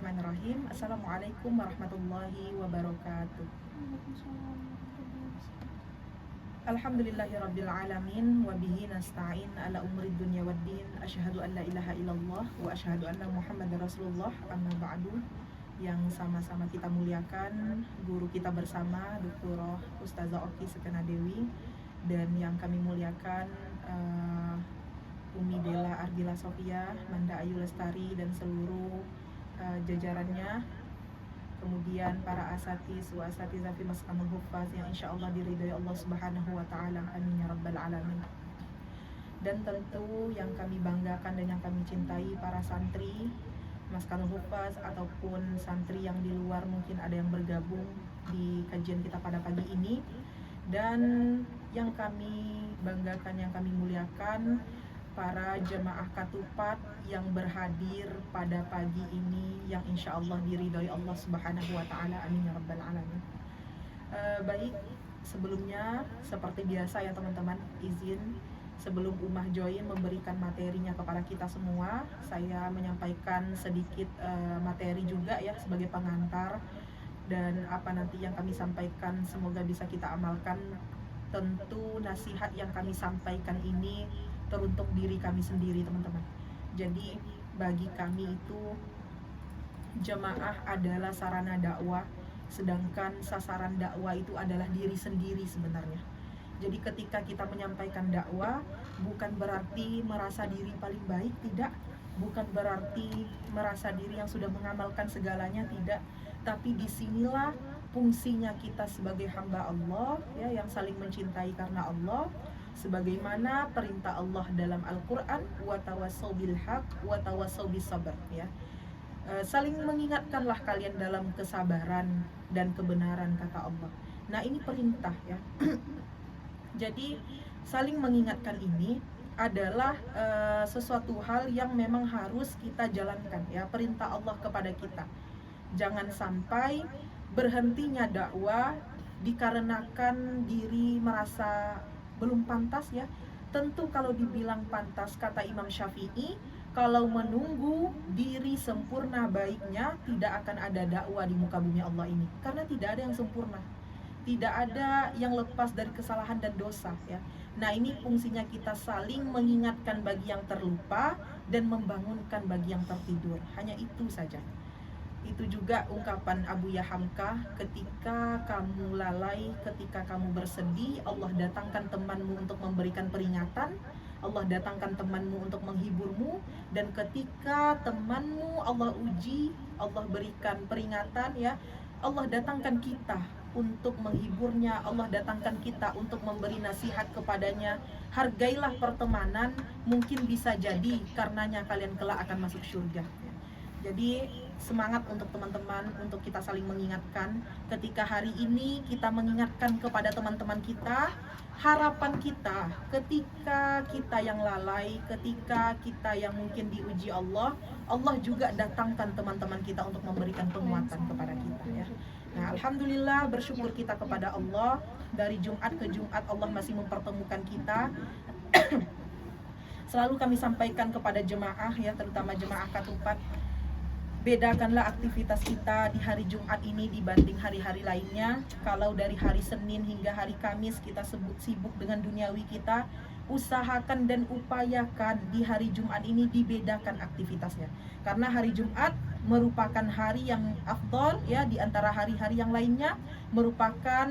Bismillahirrahmanirrahim. Assalamualaikum warahmatullahi wabarakatuh. Alhamdulillahirabbil alamin wa bihi nasta'in ala umuri dunya waddin. Asyhadu an la ilaha illallah wa asyhadu anna Muhammadar Rasulullah. Amma ba'du. Yang sama-sama kita muliakan guru kita bersama Dr. Ustazah Oki Sekena Dewi, dan yang kami muliakan Umi Dela Ardila Sofia, Manda Ayu Lestari dan seluruh jajarannya, kemudian para asatiz wa asatizah fi maskamul huffaz yang insya Allah diridhoi Allah Subhanahu wa Ta'ala, amin ya rabbal alamin. Dan tentu yang kami banggakan dan yang kami cintai, para santri maskamul huffaz ataupun santri yang di luar mungkin ada yang bergabung di kajian kita pada pagi ini. Dan yang kami banggakan, yang kami muliakan, para jemaah Katupat yang berhadir pada pagi ini yang insya Allah diridhoi Allah Subhanahu wa Ta'ala, amin ya rabbal alamin. Baik, sebelumnya seperti biasa ya teman-teman, izin sebelum Umah join memberikan materinya kepada kita semua, saya menyampaikan sedikit materi juga ya sebagai pengantar. Dan apa nanti yang kami sampaikan semoga bisa kita amalkan. Tentu nasihat yang kami sampaikan ini teruntuk diri kami sendiri teman-teman. Jadi bagi kami itu jemaah adalah sarana dakwah, sedangkan sasaran dakwah itu adalah diri sendiri sebenarnya. Jadi ketika kita menyampaikan dakwah, bukan berarti merasa diri paling baik, tidak. Bukan berarti merasa diri yang sudah mengamalkan segalanya, tidak. Tapi disinilah fungsinya kita sebagai hamba Allah ya, yang saling mencintai karena Allah, sebagaimana perintah Allah dalam Al-Quran, wa tawassaw bil haq wa tawassaw bis sabr ya. Saling mengingatkanlah kalian dalam kesabaran dan kebenaran, kata Allah. Nah, ini perintah ya. Jadi saling mengingatkan ini adalah sesuatu hal yang memang harus kita jalankan ya, perintah Allah kepada kita. Jangan sampai berhentinya dakwah dikarenakan diri merasa belum pantas ya. Tentu kalau dibilang pantas, kata Imam Syafi'i, kalau menunggu diri sempurna baiknya, tidak akan ada dakwah di muka bumi Allah ini. Karena tidak ada yang sempurna, tidak ada yang lepas dari kesalahan dan dosa ya. Nah, ini fungsinya kita saling mengingatkan bagi yang terlupa dan membangunkan bagi yang tertidur. Hanya itu saja. Itu juga ungkapan Abuya Hamka, ketika kamu lalai, ketika kamu bersedih, Allah datangkan temanmu untuk memberikan peringatan, Allah datangkan temanmu untuk menghiburmu. Dan ketika temanmu Allah uji, Allah berikan peringatan ya, Allah datangkan kita untuk menghiburnya, Allah datangkan kita untuk memberi nasihat kepadanya. Hargailah pertemanan, mungkin bisa jadi karenanya kalian kelak akan masuk surga. Jadi semangat untuk teman-teman, untuk kita saling mengingatkan. Ketika hari ini kita mengingatkan kepada teman-teman kita, harapan kita ketika kita yang lalai, ketika kita yang mungkin diuji Allah, Allah juga datangkan teman-teman kita untuk memberikan penguatan kepada kita ya. Nah, alhamdulillah, bersyukur kita kepada Allah, dari Jumat ke Jumat Allah masih mempertemukan kita. Selalu kami sampaikan kepada jemaah ya, terutama jemaah Katupat, bedakanlah aktivitas kita di hari Jumat ini dibanding hari-hari lainnya. Kalau dari hari Senin hingga hari Kamis kita sibuk dengan duniawi kita, usahakan dan upayakan di hari Jumat ini dibedakan aktivitasnya. Karena hari Jumat merupakan hari yang afdol ya, di antara hari-hari yang lainnya, merupakan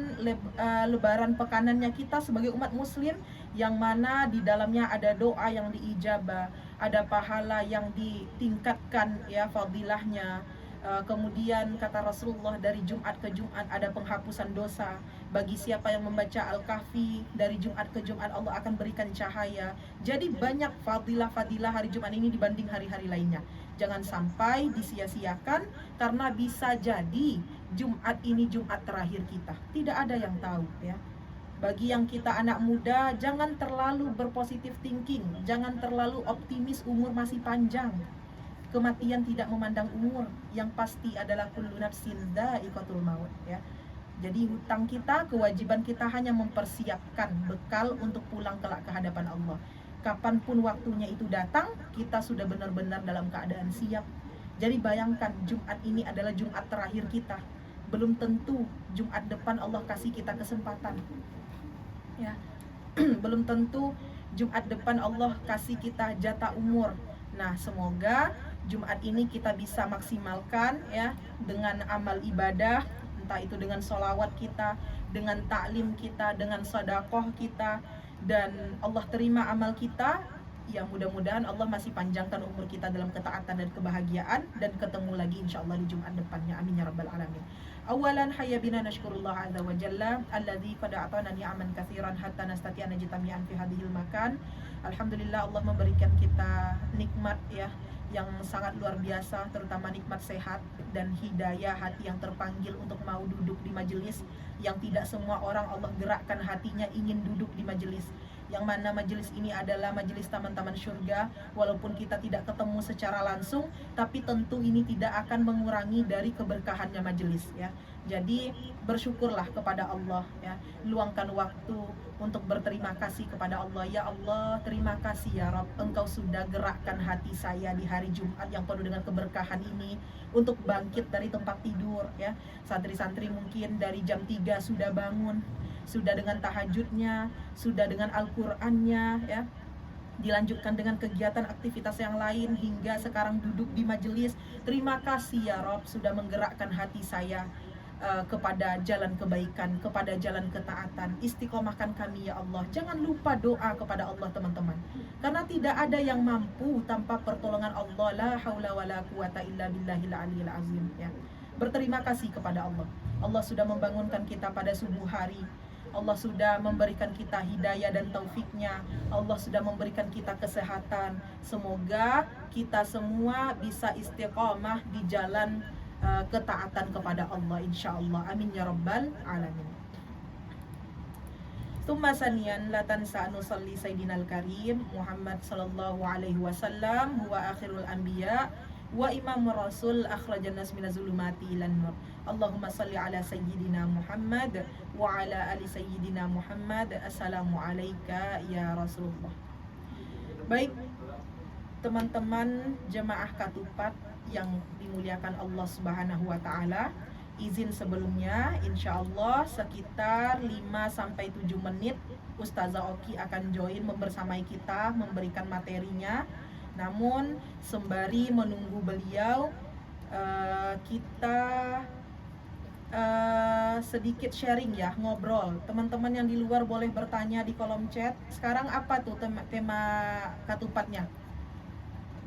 lebaran pekanannya kita sebagai umat muslim, yang mana di dalamnya ada doa yang diijabah, ada pahala yang ditingkatkan ya, fadilahnya. Kemudian kata Rasulullah, dari Jumat ke Jumat ada penghapusan dosa. Bagi siapa yang membaca Al-Kahfi dari Jumat ke Jumat, Allah akan berikan cahaya. Jadi banyak fadilah-fadilah hari Jumat ini dibanding hari-hari lainnya. Jangan sampai disia-siakan, karena bisa jadi Jumat ini Jumat terakhir kita. Tidak ada yang tahu ya. Bagi yang kita anak muda, jangan terlalu berpositif thinking, jangan terlalu optimis, umur masih panjang. Kematian tidak memandang umur, yang pasti adalah kullu nafsin dha'iqatul maut ya. Jadi hutang kita, kewajiban kita hanya mempersiapkan bekal untuk pulang kelak ke hadapan Allah. Kapanpun waktunya itu datang, kita sudah benar-benar dalam keadaan siap. Jadi bayangkan, Jumat ini adalah Jumat terakhir kita. Belum tentu Jumat depan Allah kasih kita kesempatan. Ya. Belum tentu Jumat depan Allah kasih kita jatah umur. Nah, semoga Jumat ini kita bisa maksimalkan ya dengan amal ibadah, entah itu dengan sholawat kita, dengan taklim kita, dengan sedekah kita, dan Allah terima amal kita. Ya, mudah-mudahan Allah masih panjangkan umur kita dalam ketaatan dan kebahagiaan, dan ketemu lagi insya Allah di Jumat depannya. Amin ya rabbal alamin. Awalan hayya bina nashkurullah azza wa jalla alladzi qad a'tana ni'aman katsiran hatta nastati'a najtami'an fi hadhil makan. Alhamdulillah, Allah memberikan kita nikmat ya yang sangat luar biasa, terutama nikmat sehat dan hidayah hati yang terpanggil untuk mau duduk di majelis yang tidak semua orang Allah gerakkan hatinya ingin duduk di majelis, yang mana majelis ini adalah majelis taman-taman surga. Walaupun kita tidak ketemu secara langsung, tapi tentu ini tidak akan mengurangi dari keberkahannya majelis ya. Jadi bersyukurlah kepada Allah ya, luangkan waktu untuk berterima kasih kepada Allah. Ya Allah, terima kasih ya Rabb, Engkau sudah gerakkan hati saya di hari Jumat yang penuh dengan keberkahan ini untuk bangkit dari tempat tidur ya. Santri-santri mungkin dari jam 3 sudah bangun, sudah dengan tahajudnya, sudah dengan Al-Qur'annya ya, dilanjutkan dengan kegiatan aktivitas yang lain hingga sekarang duduk di majelis. Terima kasih ya Rob, sudah menggerakkan hati saya kepada jalan kebaikan, kepada jalan ketaatan. Istiqomahkan kami ya Allah. Jangan lupa doa kepada Allah teman-teman, karena tidak ada yang mampu tanpa pertolongan Allah. La haula wala quwata illa billahil aliyil azim ya. Berterima kasih kepada Allah. Allah sudah membangunkan kita pada subuh hari. Allah sudah memberikan kita hidayah dan taufiknya. Allah sudah memberikan kita kesehatan. Semoga kita semua bisa istiqomah di jalan ketaatan kepada Allah insyaallah. Amin ya rabbal alamin. Tsumma saniyan la tansa nusalli sayyidinal karim Muhammad sallallahu alaihi wasallam huwa akhirul anbiya wa imamur rasul akhrajan nas minaz zulumati ilan nur. Allahumma salli ala sayyidina Muhammad wa ala ali sayyidina Muhammad. Assalamu alayka ya Rasulullah. Baik, teman-teman jemaah Katupat yang dimuliakan Allah Subhanahu wa taala, izin sebelumnya insyaallah sekitar 5-7 menit Ustazah Oki akan join membersamai kita memberikan materinya. Namun sembari menunggu beliau, kita sedikit sharing ya, ngobrol. Teman-teman yang di luar boleh bertanya di kolom chat. Sekarang apa tuh tema Katupatnya?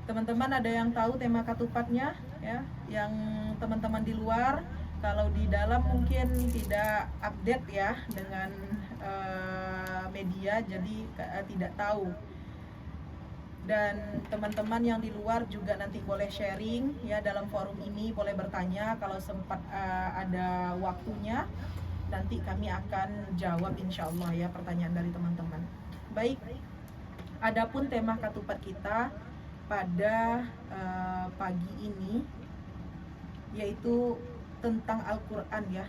Teman-teman ada yang tahu tema Katupatnya ya? Yang teman-teman di luar, kalau di dalam mungkin tidak update ya dengan media, jadi tidak tahu. Dan teman-teman yang di luar juga nanti boleh sharing ya dalam forum ini, boleh bertanya kalau sempat ada waktunya. Nanti kami akan jawab insyaallah ya pertanyaan dari teman-teman. Baik, adapun tema Katupat kita pada pagi ini yaitu tentang Al-Quran ya.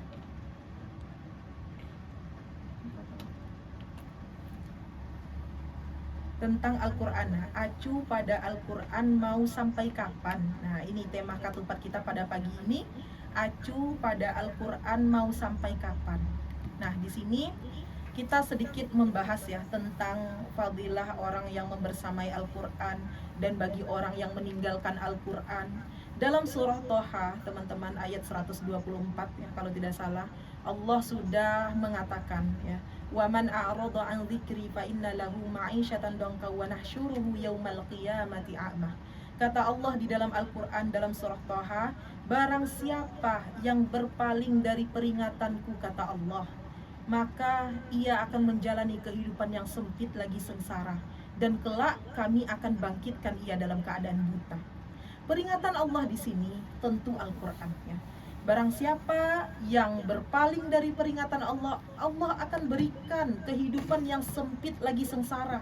Tentang Al-Quran, acu pada Al-Quran mau sampai kapan? Nah, ini tema Katupat kita pada pagi ini, acu pada Al-Quran mau sampai kapan? Nah, di sini kita sedikit membahas ya tentang fadilah orang yang membersamai Al-Quran dan bagi orang yang meninggalkan Al-Quran. Dalam surah Toha, teman-teman, ayat 124 ya, kalau tidak salah, Allah sudah mengatakan ya, wa man a'rada 'an dzikri fa inna lahu ma'isyatan danka wa nahsyuruhu yaumal qiyamati a'ma. Kata Allah di dalam Al-Quran dalam surah Toha, barang siapa yang berpaling dari peringatanku, kata Allah, maka ia akan menjalani kehidupan yang sempit lagi sengsara, dan kelak kami akan bangkitkan ia dalam keadaan buta. Peringatan Allah di sini tentu Al-Quran ya. Barang siapa yang berpaling dari peringatan Allah, Allah akan berikan kehidupan yang sempit lagi sengsara.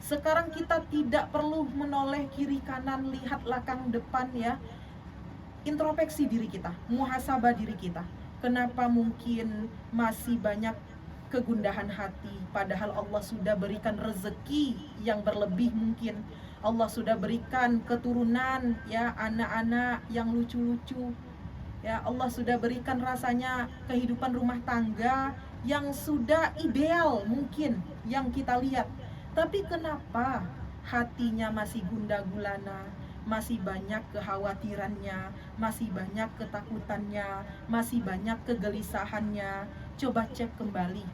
Sekarang kita tidak perlu menoleh kiri kanan, lihat belakang depan ya. Introspeksi diri kita, muhasabah diri kita. Kenapa mungkin masih banyak kegundahan hati, padahal Allah sudah berikan rezeki yang berlebih mungkin. Allah sudah berikan keturunan, ya, anak-anak yang lucu-lucu. Ya, Allah sudah berikan rasanya kehidupan rumah tangga yang sudah ideal mungkin yang kita lihat. Tapi kenapa hatinya masih gundah gulana, masih banyak kekhawatirannya, masih banyak ketakutannya, masih banyak kegelisahannya? Coba cek kembali.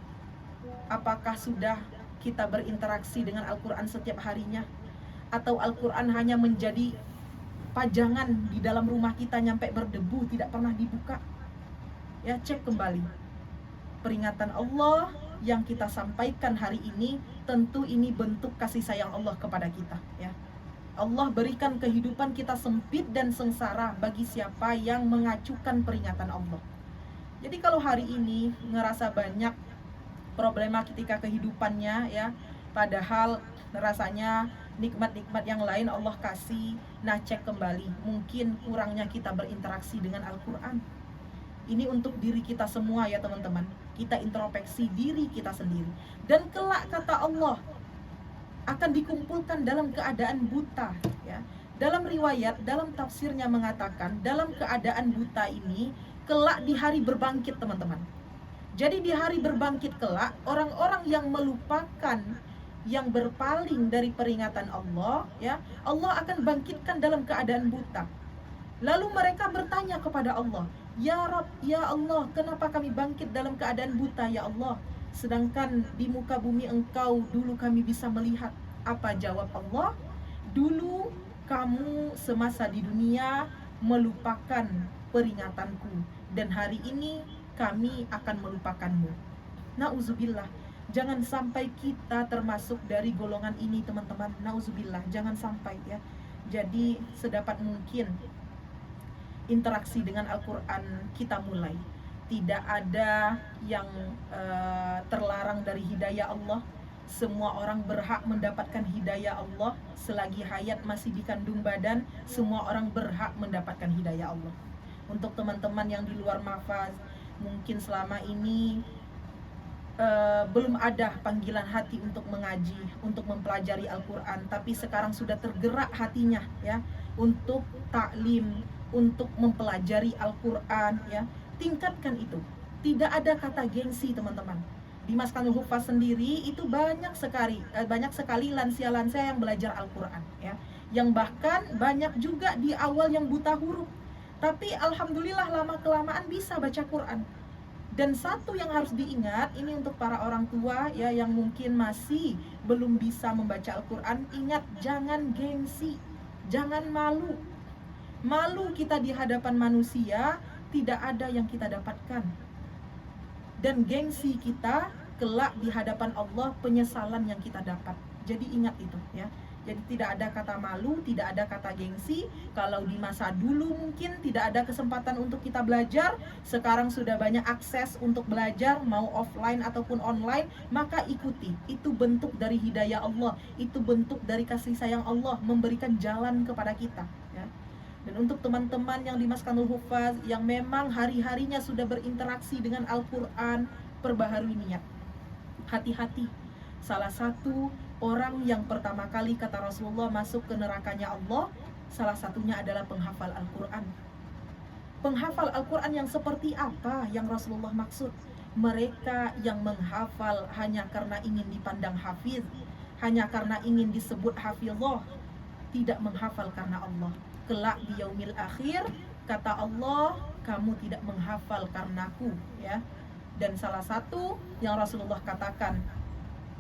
Apakah sudah kita berinteraksi dengan Al-Quran setiap harinya? Atau Al-Quran hanya menjadi pajangan di dalam rumah kita nyampe berdebu, tidak pernah dibuka? Ya, cek kembali. Peringatan Allah yang kita sampaikan hari ini, tentu ini bentuk kasih sayang Allah kepada kita, ya. Allah berikan kehidupan kita sempit dan sengsara bagi siapa yang mengacukan peringatan Allah. Jadi kalau hari ini ngerasa banyak problematika kehidupannya, ya, padahal rasanya nikmat-nikmat yang lain Allah kasih. Nah, cek kembali, mungkin kurangnya kita berinteraksi dengan Al-Quran. Ini untuk diri kita semua, ya teman-teman. Kita introspeksi diri kita sendiri. Dan kelak kata Allah akan dikumpulkan dalam keadaan buta, ya. Dalam riwayat, dalam tafsirnya mengatakan, dalam keadaan buta ini kelak di hari berbangkit, teman-teman. Jadi di hari berbangkit kelak, orang-orang yang melupakan, yang berpaling dari peringatan Allah, ya, Allah akan bangkitkan dalam keadaan buta. Lalu mereka bertanya kepada Allah, "Ya Rabb, ya Allah, kenapa kami bangkit dalam keadaan buta, ya Allah? Sedangkan di muka bumi Engkau dulu kami bisa melihat." Apa jawab Allah? "Dulu kamu semasa di dunia melupakan peringatanku, dan hari ini kami akan melupakanmu." Nauzubillah. Jangan sampai kita termasuk dari golongan ini, teman-teman. Nauzubillah, jangan sampai, ya. Jadi sedapat mungkin interaksi dengan Al-Quran kita mulai. Tidak ada yang terlarang dari hidayah Allah. Semua orang berhak mendapatkan hidayah Allah. Selagi hayat masih di kandung badan, semua orang berhak mendapatkan hidayah Allah. Untuk teman-teman yang di luar mahfaz, mungkin selama ini belum ada panggilan hati untuk mengaji, untuk mempelajari Al-Quran, tapi sekarang sudah tergerak hatinya, ya, untuk taklim, untuk mempelajari Al-Quran, ya. Tingkatkan itu. Tidak ada kata gengsi, teman-teman. Di Maskanul Huffaz sendiri itu banyak sekali lansia-lansia yang belajar Al-Quran, ya, yang bahkan banyak juga di awal yang buta huruf, tapi alhamdulillah lama kelamaan bisa baca Quran. Dan satu yang harus diingat, ini untuk para orang tua, ya, yang mungkin masih belum bisa membaca Al-Quran, ingat, jangan gengsi, jangan malu. Malu kita di hadapan manusia, tidak ada yang kita dapatkan. Dan gengsi kita kelak di hadapan Allah, penyesalan yang kita dapat. Jadi ingat itu, ya. Jadi tidak ada kata malu, tidak ada kata gengsi. Kalau di masa dulu mungkin tidak ada kesempatan untuk kita belajar, sekarang sudah banyak akses untuk belajar, mau offline ataupun online, maka ikuti. Itu bentuk dari hidayah Allah, itu bentuk dari kasih sayang Allah memberikan jalan kepada kita, ya. Dan untuk teman-teman yang di Maskanul Huffaz, yang memang hari-harinya sudah berinteraksi dengan Al-Quran, perbaharui niat. Hati-hati. Salah satu orang yang pertama kali kata Rasulullah masuk ke nerakanya Allah, salah satunya adalah penghafal Al-Quran. Penghafal Al-Quran yang seperti apa yang Rasulullah maksud? Mereka yang menghafal hanya karena ingin dipandang hafiz, hanya karena ingin disebut hafizah, tidak menghafal karena Allah. Kelak di yaumil akhir, kata Allah, kamu tidak menghafal karenaku, ya. Dan salah satu yang Rasulullah katakan,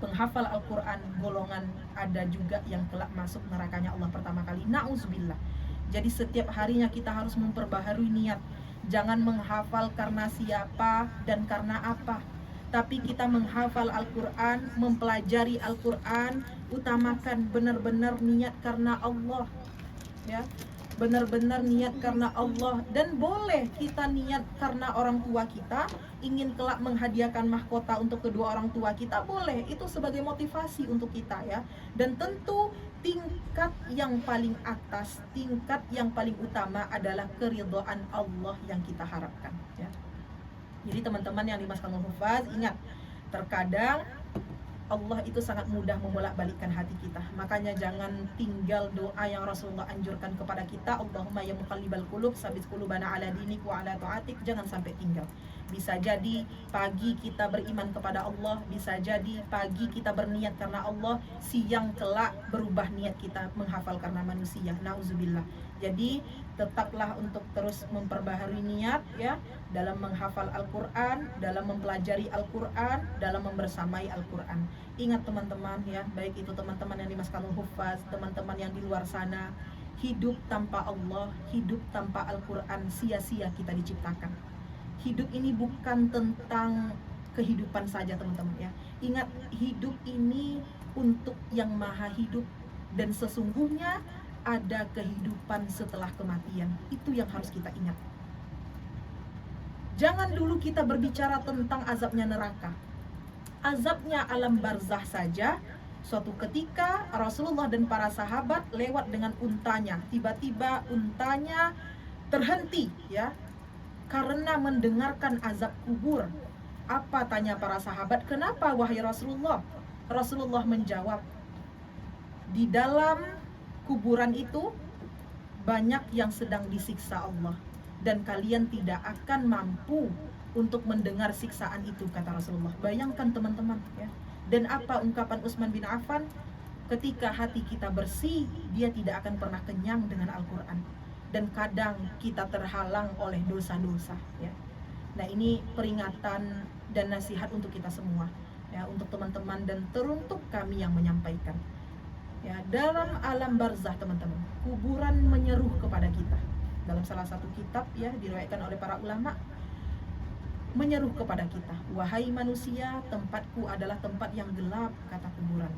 penghafal Al-Quran golongan ada juga yang kelak masuk nerakanya Allah pertama kali. Na'udzubillah. Jadi setiap harinya kita harus memperbaharui niat. Jangan menghafal karena siapa dan karena apa, tapi kita menghafal Al-Quran, mempelajari Al-Quran, utamakan benar-benar niat karena Allah, ya. Benar-benar niat karena Allah. Dan boleh kita niat karena orang tua kita, ingin kelak menghadiahkan mahkota untuk kedua orang tua kita, boleh. Itu sebagai motivasi untuk kita, ya. Dan tentu tingkat yang paling atas, tingkat yang paling utama adalah keridhaan Allah yang kita harapkan, ya. Jadi teman-teman yang di Maskanul Huffaz, ingat, terkadang Allah itu sangat mudah membolak-balikkan hati kita. Makanya jangan tinggal doa yang Rasulullah anjurkan kepada kita, Allahumma ya muqallibal qulub sabit qulubana ala dinik wa ala ta'atik. Jangan sampai tinggal. Bisa jadi pagi kita beriman kepada Allah, bisa jadi pagi kita berniat karena Allah, siang kelak berubah niat kita menghafal karena manusia. Nauzubillah. Jadi tetaplah untuk terus memperbaharui niat ya, dalam menghafal Al-Quran, dalam mempelajari Al-Quran, dalam membersamai Al-Quran. Ingat teman-teman ya, baik itu teman-teman yang di Maskanul Huffaz, teman-teman yang di luar sana, hidup tanpa Allah, hidup tanpa Al-Quran, sia-sia kita diciptakan. Hidup ini bukan tentang kehidupan saja teman-teman ya. Ingat, hidup ini untuk yang maha hidup, dan sesungguhnya ada kehidupan setelah kematian. Itu yang harus kita ingat. Jangan dulu kita berbicara tentang azabnya neraka, azabnya alam barzah saja. Suatu ketika Rasulullah dan para sahabat lewat dengan untanya, tiba-tiba untanya terhenti ya, karena mendengarkan azab kubur. Apa tanya para sahabat, kenapa wahai Rasulullah? Rasulullah menjawab, di dalam kuburan itu banyak yang sedang disiksa Allah, dan kalian tidak akan mampu untuk mendengar siksaan itu, kata Rasulullah. Bayangkan teman-teman ya. Dan apa ungkapan Utsman bin Affan, ketika hati kita bersih, dia tidak akan pernah kenyang dengan Al-Quran. Dan kadang kita terhalang oleh dosa-dosa ya. Nah, ini peringatan dan nasihat untuk kita semua ya, untuk teman-teman dan teruntuk kami yang menyampaikan ya. Dalam alam barzah teman-teman, kuburan menyeru kepada kita. Dalam salah satu kitab ya, diriwayatkan oleh para ulama, menyeru kepada kita, wahai manusia, tempatku adalah tempat yang gelap, kata kuburan.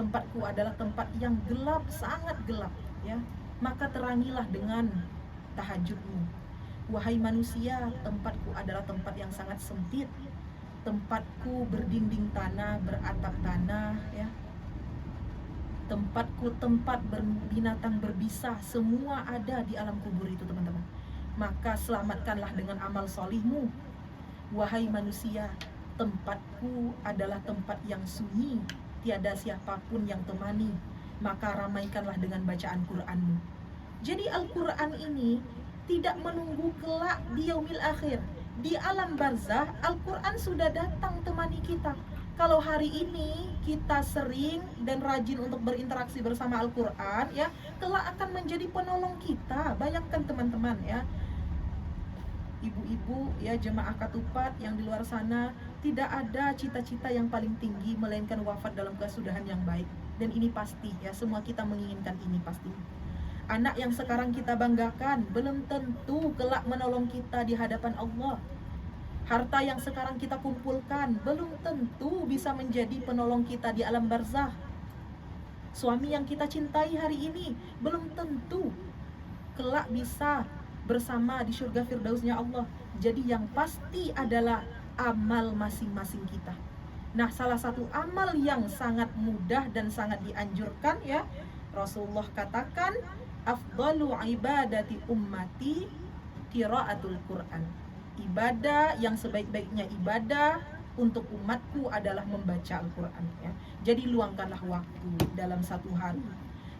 Tempatku adalah tempat yang gelap, sangat gelap ya. Maka terangilah dengan tahajudmu. Wahai manusia, tempatku adalah tempat yang sangat sempit. Tempatku berdinding tanah, beratap tanah ya. Tempatku tempat binatang berbisa, semua ada di alam kubur itu teman-teman. Maka selamatkanlah dengan amal solihmu. Wahai manusia, tempatku adalah tempat yang sunyi, tiada siapapun yang temani. Maka ramaikanlah dengan bacaan Qur'anmu. Jadi Al-Quran ini tidak menunggu kelak di yaumil akhir. Di alam barzah, Al-Quran sudah datang temani kita. Kalau hari ini kita sering dan rajin untuk berinteraksi bersama Al-Quran ya, kelak akan menjadi penolong kita. Bayangkan teman-teman ya, ibu-ibu ya, jemaah Katupat yang di luar sana, tidak ada cita-cita yang paling tinggi melainkan wafat dalam kesudahan yang baik. Dan ini pasti ya, semua kita menginginkan ini pasti. Anak yang sekarang kita banggakan belum tentu kelak menolong kita di hadapan Allah. Harta yang sekarang kita kumpulkan belum tentu bisa menjadi penolong kita di alam barzah. Suami yang kita cintai hari ini belum tentu kelak bisa bersama di surga firdausnya Allah. Jadi yang pasti adalah amal masing-masing kita. Nah, salah satu amal yang sangat mudah dan sangat dianjurkan ya, Rasulullah katakan, afdalu ibadati ummati qiraatul Quran. Ibadah yang sebaik-baiknya ibadah untuk umatku adalah membaca Al-Quran ya. Jadi luangkanlah waktu dalam satu hari,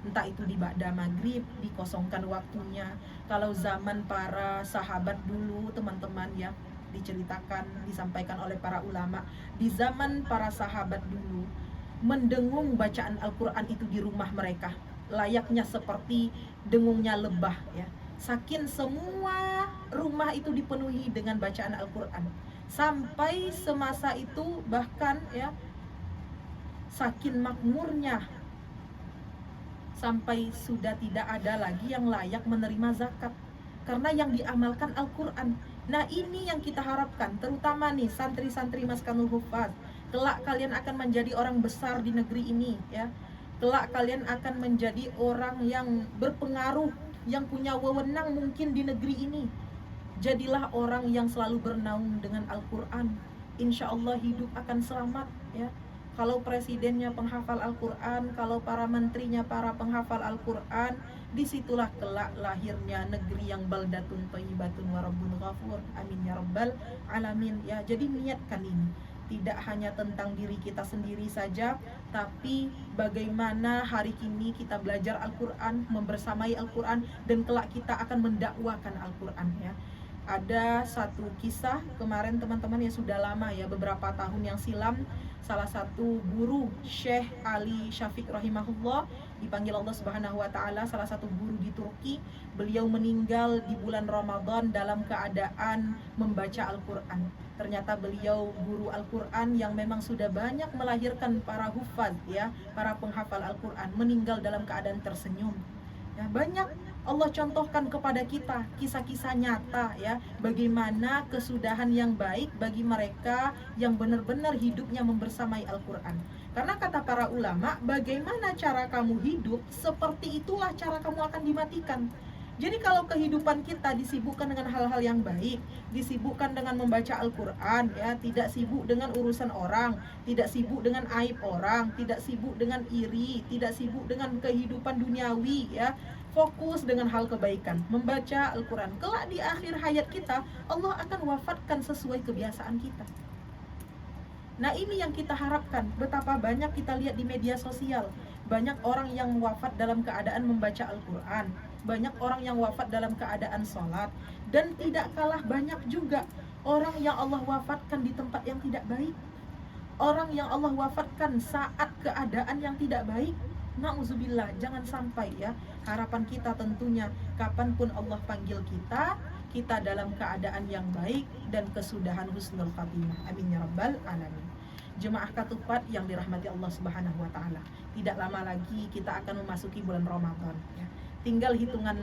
entah itu di ba'da maghrib, dikosongkan waktunya. Kalau zaman para sahabat dulu teman-teman ya, diceritakan, disampaikan oleh para ulama, di zaman para sahabat dulu, mendengung bacaan Al-Quran itu di rumah mereka layaknya seperti dengungnya lebah ya. Saking semua rumah itu dipenuhi dengan bacaan Al-Quran. Sampai semasa itu bahkan ya, saking makmurnya, sampai sudah tidak ada lagi yang layak menerima zakat, karena yang diamalkan Al-Quran. Nah, ini yang kita harapkan, terutama nih santri-santri Maskanul Huffaz. Kelak kalian akan menjadi orang besar di negeri ini ya. Kelak kalian akan menjadi orang yang berpengaruh, yang punya wewenang mungkin di negeri ini. Jadilah orang yang selalu bernaung dengan Al-Quran. Insya Allah hidup akan selamat ya. Kalau presidennya penghafal Al-Quran, kalau para menterinya para penghafal Al-Quran, disitulah kelak lahirnya negeri yang baldatun thayyibatun wa rabbun ghafur. Amin ya rabbal alamin ya. Jadi niatkan ini. tidak hanya tentang diri kita sendiri saja, tapi bagaimana hari ini kita belajar Al-Quran, membersamai Al-Quran, dan kelak kita akan mendakwakan Al-Quran ya. Ada satu kisah kemarin teman-teman yang sudah lama ya, beberapa tahun yang silam, salah satu guru Syekh Ali Syafiq rahimahullah, dipanggil Allah Subhanahu wa taala, salah satu guru di Turki. Beliau meninggal di bulan Ramadan dalam keadaan membaca Al-Quran. Ternyata beliau guru Al-Quran yang memang sudah banyak melahirkan para hufaz ya, para penghafal Al-Quran, meninggal dalam keadaan tersenyum. Ya, banyak Allah contohkan kepada kita kisah-kisah nyata ya, bagaimana kesudahan yang baik bagi mereka yang benar-benar hidupnya membersamai Al-Quran. Karena kata para ulama, bagaimana cara kamu hidup, seperti itulah cara kamu akan dimatikan. Jadi kalau kehidupan kita disibukkan dengan hal-hal yang baik, disibukkan dengan membaca Al-Quran ya, tidak sibuk dengan urusan orang, tidak sibuk dengan aib orang, tidak sibuk dengan iri, tidak sibuk dengan kehidupan duniawi ya, fokus dengan hal kebaikan, membaca Al-Quran. Kelak di akhir hayat kita, Allah akan wafatkan sesuai kebiasaan kita. Nah ini yang kita harapkan. Betapa banyak kita lihat di media sosial, banyak orang yang wafat dalam keadaan membaca Al-Quran, banyak orang yang wafat dalam keadaan sholat, dan tidak kalah banyak juga orang yang Allah wafatkan di tempat yang tidak baik, orang yang Allah wafatkan saat keadaan yang tidak baik. Na'udzubillah, jangan sampai ya. Harapan kita tentunya kapanpun Allah panggil kita, kita dalam keadaan yang baik dan kesudahan husnul khatimah. Amin ya rabbal alamin. Jemaah Ketupat yang dirahmati Allah Subhanahu wa taala, tidak lama lagi kita akan memasuki bulan Ramadan ya. Tinggal hitungan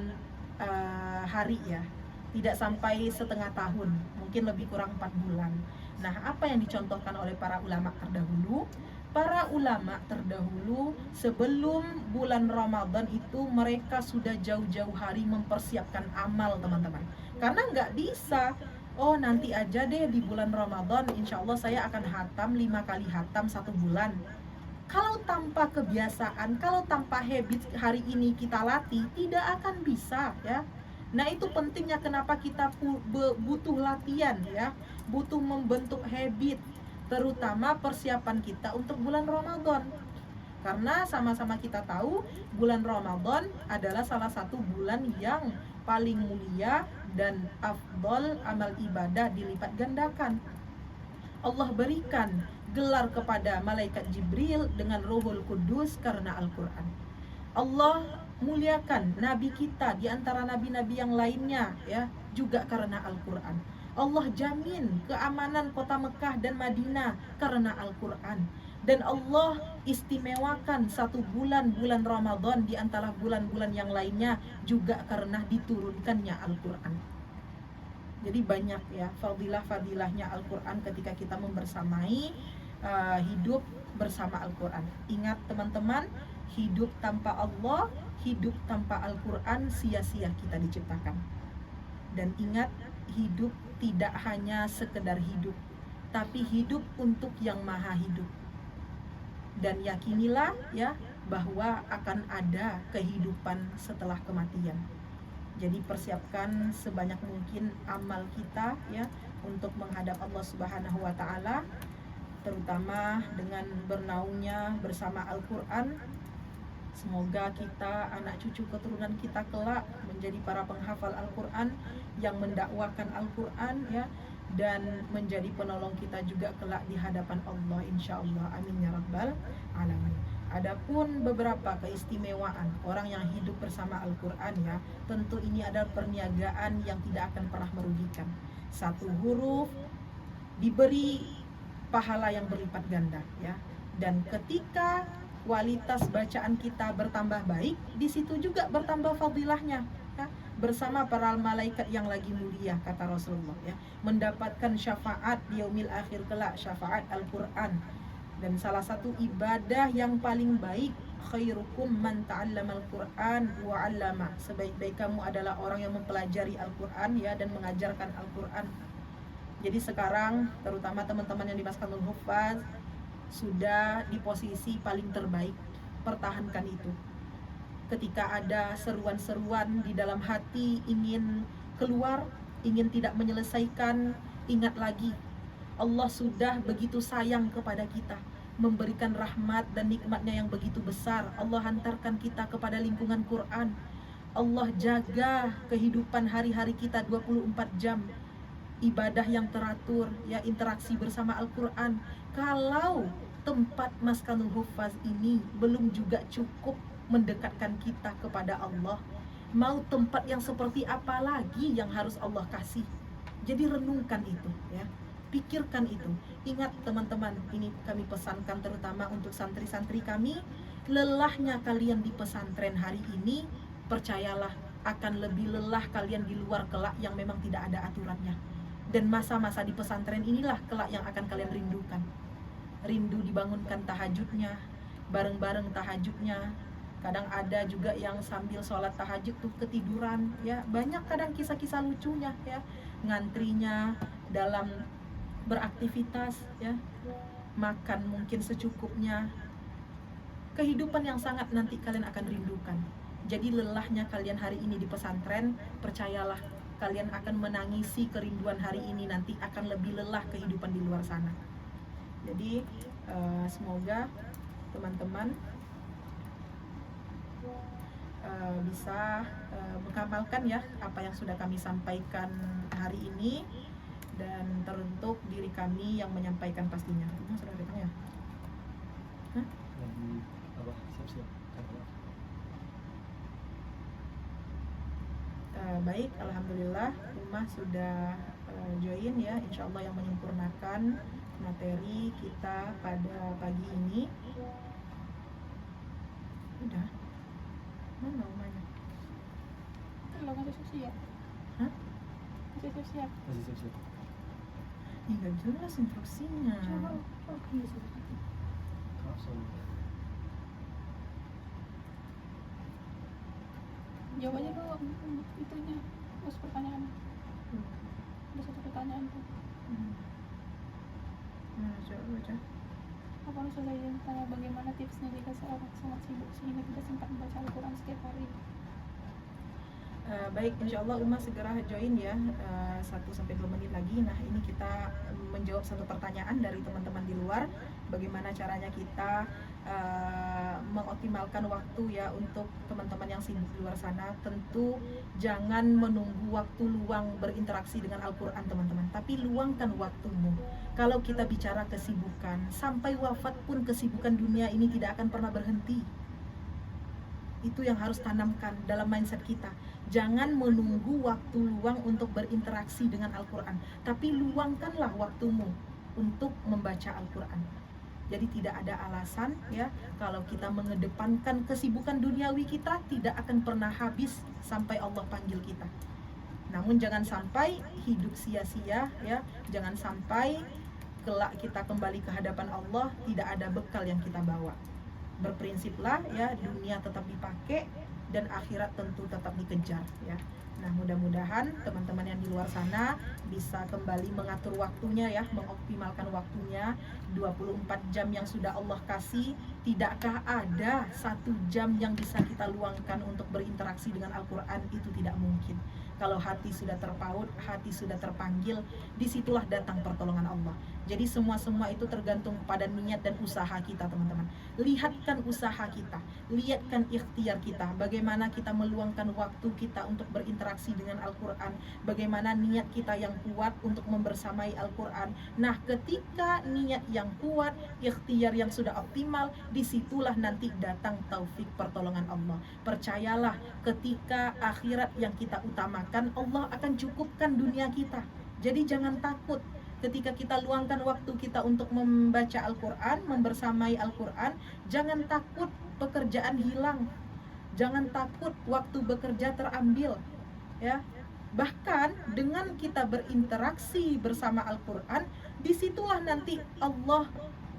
hari ya, tidak sampai setengah tahun, mungkin lebih kurang 4 bulan. Nah, apa yang dicontohkan oleh para ulama terdahulu? Para ulama terdahulu sebelum bulan Ramadan itu mereka sudah jauh-jauh hari mempersiapkan amal teman-teman. Karena nggak bisa, oh nanti aja deh di bulan Ramadan insya Allah saya akan hatam 5 kali hatam 1 bulan. Kalau tanpa kebiasaan, kalau tanpa habit hari ini kita latih, tidak akan bisa ya. Nah itu pentingnya kenapa kita butuh latihan ya, butuh membentuk habit, terutama persiapan kita untuk bulan Ramadan. Karena sama-sama kita tahu bulan Ramadan adalah salah satu bulan yang paling mulia dan afdol amal ibadah dilipat gandakan. Allah berikan gelar kepada malaikat Jibril dengan Ruhul Kudus karena Al-Quran. Allah muliakan nabi kita di antara nabi-nabi yang lainnya ya, juga karena Al-Quran. Allah jamin keamanan kota Mekah dan Madinah karena Al-Quran. Dan Allah istimewakan 1 bulan, bulan Ramadan di antara bulan-bulan yang lainnya juga karena diturunkannya Al-Quran. Jadi banyak ya fadilah-fadilahnya Al-Quran ketika kita membersamai hidup bersama Al-Quran. Ingat teman-teman, hidup tanpa Allah, hidup tanpa Al-Quran, sia-sia kita diciptakan. Dan ingat, hidup tidak hanya sekedar hidup, tapi hidup untuk yang maha hidup. Dan yakinilah ya bahwa akan ada kehidupan setelah kematian. Jadi persiapkan sebanyak mungkin amal kita ya untuk menghadap Allah Subhanahu wa taala, terutama dengan bernaungnya bersama Al-Quran. Semoga kita, anak cucu keturunan kita kelak menjadi para penghafal Al-Quran yang mendakwakan Al-Quran ya, dan menjadi penolong kita juga kelak di hadapan Allah insyaallah. Amin ya rabbal alamin. Adapun beberapa keistimewaan orang yang hidup bersama Al-Quran ya, tentu ini adalah perniagaan yang tidak akan pernah merugikan. 1 huruf diberi pahala yang berlipat ganda ya. Dan ketika kualitas bacaan kita bertambah baik, di situ juga bertambah fadilahnya ya, bersama para malaikat yang lagi mulia kata Rasulullah ya, mendapatkan syafaat di yaumil akhir kelak, syafaat Al-Quran. Dan salah satu ibadah yang paling baik, khairukum man ta'allama al-Qur'an wa 'allama. Sebaik-baik kamu adalah orang yang mempelajari Al-Qur'an ya, dan mengajarkan Al-Qur'an. Jadi sekarang terutama teman-teman yang di Maskanul Huffaz sudah di posisi paling terbaik. Pertahankan itu. Ketika ada seruan-seruan di dalam hati ingin keluar, ingin tidak menyelesaikan, ingat lagi Allah sudah begitu sayang kepada kita, memberikan rahmat dan nikmatnya yang begitu besar. Allah hantarkan kita kepada lingkungan Quran. Allah jaga kehidupan hari-hari kita 24 jam. Ibadah yang teratur, ya, interaksi bersama Al-Quran. Kalau tempat Maskanul Huffaz ini belum juga cukup mendekatkan kita kepada Allah, mau tempat yang seperti apa lagi yang harus Allah kasih? Jadi renungkan itu, ya, pikirkan itu. Ingat teman-teman, ini kami pesankan terutama untuk santri-santri kami, lelahnya kalian di pesantren hari ini, percayalah akan lebih lelah kalian di luar kelak yang memang tidak ada aturannya. Dan masa-masa di pesantren inilah kelak yang akan kalian rindukan. Rindu dibangunkan tahajudnya, bareng-bareng tahajudnya. Kadang ada juga yang sambil sholat tahajud tuh ketiduran, ya. Banyak kadang kisah-kisah lucunya, ya. Ngantrinya dalam beraktivitas, ya. Makan mungkin secukupnya. Kehidupan yang sangat nanti kalian akan rindukan. Jadi lelahnya kalian hari ini di pesantren, percayalah kalian akan menangisi kerinduan hari ini, nanti akan lebih lelah kehidupan di luar sana. Jadi semoga teman-teman bisa mengamalkan, ya, apa yang sudah kami sampaikan hari ini, dan teruntuk diri kami yang menyampaikan pastinya. Sudah datang ya? Hah? Siap-siap. Baik, alhamdulillah Umah sudah join, ya, insya Allah yang menyempurnakan materi kita pada pagi ini. Udah, mana Umahnya? Kalau masih siap. Hah? Masih siap. Masih siap-siap. Ih, nggak jelas instruksinya. Jawab aja dulu itunya, terus pertanyaan. Ada satu pertanyaan tuh. Nah, coba baca. Apa harus saya tanya bagaimana tipsnya jika seorang sangat sibuk sehingga tidak sempat membaca Al-Quran setiap hari? Baik, insya Allah Umah segera join, ya, 1-2 menit lagi. Nah, ini kita menjawab satu pertanyaan dari teman-teman di luar. Bagaimana caranya kita mengoptimalkan waktu, ya, untuk teman-teman yang sibuk di luar sana. Tentu jangan menunggu waktu luang berinteraksi dengan Al-Quran, teman-teman, tapi luangkan waktumu. Kalau kita bicara kesibukan, sampai wafat pun kesibukan dunia ini tidak akan pernah berhenti. Itu yang harus tanamkan dalam mindset kita. Jangan menunggu waktu luang untuk berinteraksi dengan Al-Quran, tapi luangkanlah waktumu untuk membaca Al-Quran. Jadi tidak ada alasan, ya, kalau kita mengedepankan kesibukan duniawi kita, tidak akan pernah habis sampai Allah panggil kita. Namun jangan sampai hidup sia-sia, ya. Jangan sampai kelak kita kembali ke hadapan Allah tidak ada bekal yang kita bawa. Berprinsiplah, ya, dunia tetap dipakai dan akhirat tentu tetap dikejar, ya. Nah, mudah-mudahan teman-teman yang di luar sana bisa kembali mengatur waktunya, ya, mengoptimalkan waktunya. 24 jam yang sudah Allah kasih, tidakkah ada 1 jam yang bisa kita luangkan untuk berinteraksi dengan Al-Quran? Itu tidak mungkin. Kalau hati sudah terpaut, hati sudah terpanggil, disitulah datang pertolongan Allah. Jadi semua itu tergantung pada niat dan usaha kita, teman-teman. Lihatkan usaha kita, lihatkan ikhtiar kita, bagaimana kita meluangkan waktu kita untuk berinteraksi dengan Al-Quran, bagaimana niat kita yang kuat untuk membersamai Al-Quran. Nah, ketika niat yang kuat, ikhtiar yang sudah optimal, disitulah nanti datang taufik pertolongan Allah. Percayalah, ketika akhirat yang kita utamakan, Allah akan cukupkan dunia kita. Jadi jangan takut ketika kita luangkan waktu kita untuk membaca Al-Quran, membersamai Al-Quran. Jangan takut pekerjaan hilang, jangan takut waktu bekerja terambil, ya. Bahkan dengan kita berinteraksi bersama Al-Quran, disitulah nanti Allah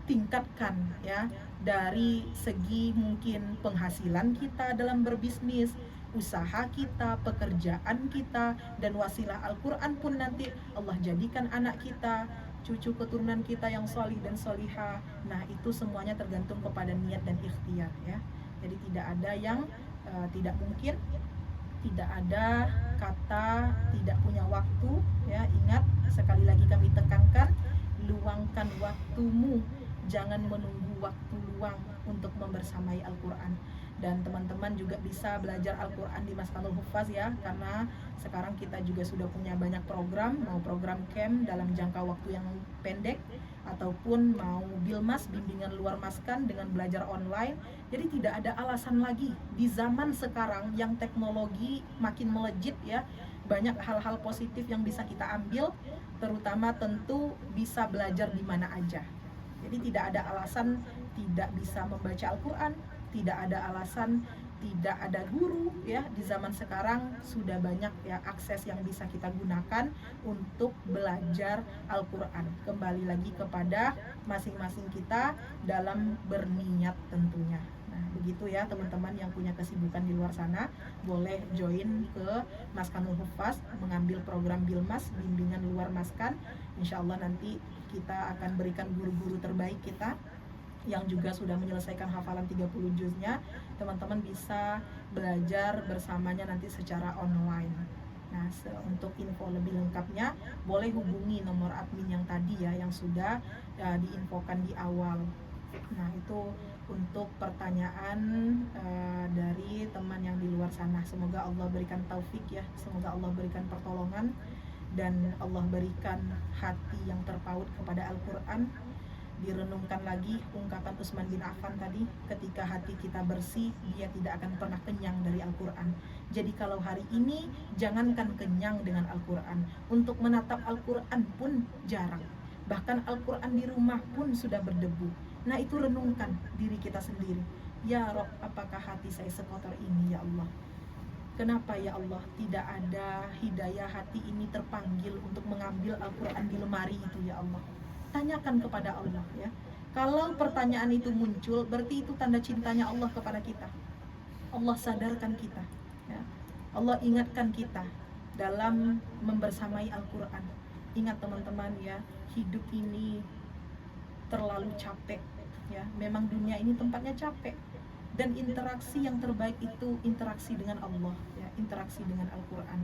tingkatkan, ya, dari segi mungkin penghasilan kita dalam berbisnis, usaha kita, pekerjaan kita, dan wasilah Al-Quran pun nanti Allah jadikan anak kita, cucu keturunan kita yang solih dan solihah. Nah, itu semuanya tergantung kepada niat dan ikhtiar, ya. Jadi tidak ada yang tidak mungkin, tidak ada kata tidak punya waktu, ya. Ingat, sekali lagi kami tekankan, luangkan waktumu, jangan menunggu waktu luang untuk membersamai Al-Quran. Dan teman-teman juga bisa belajar Al-Quran di Maskanul Huffaz ya, karena sekarang kita juga sudah punya banyak program, mau program camp dalam jangka waktu yang pendek, ataupun mau Bilmas, bimbingan luar maskan dengan belajar online. Jadi tidak ada alasan lagi di zaman sekarang yang teknologi makin melejit ya, banyak hal-hal positif yang bisa kita ambil, terutama tentu bisa belajar di mana aja. Jadi tidak ada alasan tidak bisa membaca Al-Quran, tidak ada alasan tidak ada guru ya. Di zaman sekarang sudah banyak ya akses yang bisa kita gunakan untuk belajar Al-Quran. Kembali lagi kepada masing-masing kita dalam berniat tentunya. Nah begitu ya teman-teman yang punya kesibukan di luar sana, boleh join ke Maskanul Huffaz, mengambil program Bilmas, bimbingan luar maskan. Insya Allah nanti kita akan berikan guru-guru terbaik kita yang juga sudah menyelesaikan hafalan 30 juznya. Teman-teman bisa belajar bersamanya nanti secara online. Nah, untuk info lebih lengkapnya boleh hubungi nomor admin yang tadi ya, yang sudah diinfokan di awal. Nah, itu untuk pertanyaan dari teman yang di luar sana. Semoga Allah berikan taufik ya, semoga Allah berikan pertolongan, dan Allah berikan hati yang terpaut kepada Al-Quran. Direnungkan lagi ungkapan Utsman bin Affan tadi, ketika hati kita bersih, dia tidak akan pernah kenyang dari Al-Quran. Jadi kalau hari ini jangankan kenyang dengan Al-Quran, untuk menatap Al-Quran pun jarang. Bahkan Al-Quran di rumah pun sudah berdebu. Nah itu renungkan diri kita sendiri. Ya Rob, apakah hati saya sekotor ini ya Allah? Kenapa ya Allah tidak ada hidayah hati ini terpanggil untuk mengambil Al-Quran di lemari itu ya Allah? Tanyakan kepada Allah ya. Kalau pertanyaan itu muncul, berarti itu tanda cintanya Allah kepada kita. Allah sadarkan kita ya. Allah ingatkan kita dalam membersamai Al-Quran. Ingat teman-teman ya, hidup ini terlalu capek ya. Memang dunia ini tempatnya capek, dan interaksi yang terbaik itu interaksi dengan Allah ya, interaksi dengan Al-Quran.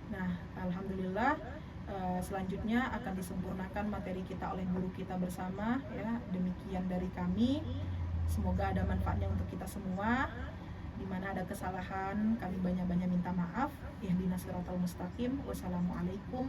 Nah, alhamdulillah selanjutnya akan disempurnakan materi kita oleh guru kita bersama ya. Demikian dari kami, semoga ada manfaatnya untuk kita semua. Di mana ada kesalahan, kami banyak-banyak minta maaf. Ihdinas siratal mustaqim. Wassalamualaikum